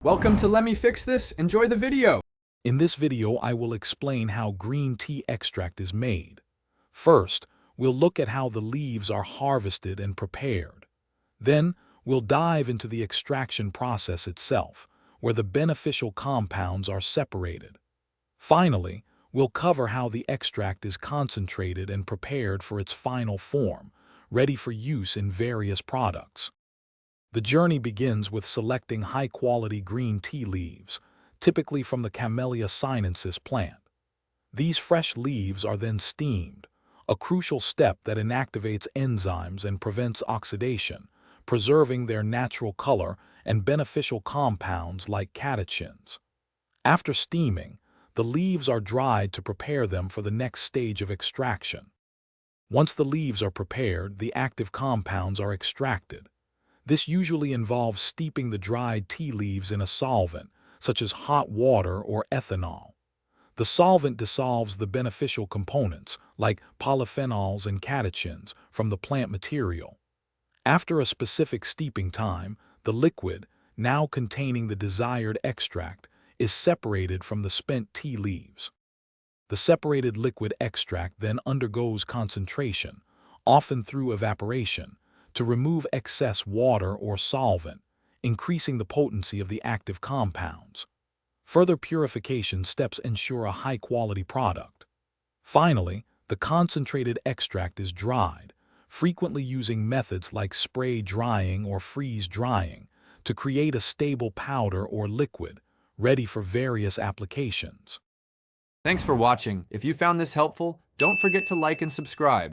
Welcome to Let Me Fix This. Enjoy the video. In this video, I will explain how green tea extract is made. First, we'll look at how the leaves are harvested and prepared. Then, we'll dive into the extraction process itself, where the beneficial compounds are separated. Finally, we'll cover how the extract is concentrated and prepared for its final form, ready for use in various products. The journey begins with selecting high-quality green tea leaves, typically from the Camellia sinensis plant. These fresh leaves are then steamed, a crucial step that inactivates enzymes and prevents oxidation, preserving their natural color and beneficial compounds like catechins. After steaming, the leaves are dried to prepare them for the next stage of extraction. Once the leaves are prepared, the active compounds are extracted. This usually involves steeping the dried tea leaves in a solvent, such as hot water or ethanol. The solvent dissolves the beneficial components, like polyphenols and catechins, from the plant material. After a specific steeping time, the liquid, now containing the desired extract, is separated from the spent tea leaves. The separated liquid extract then undergoes concentration, often through evaporation, to remove excess water or solvent, increasing the potency of the active compounds. Further purification steps ensure a high-quality product. Finally, the concentrated extract is dried, frequently using methods like spray drying or freeze drying, to create a stable powder or liquid, ready for various applications. Thanks for watching. If you found this helpful, don't forget to like and subscribe.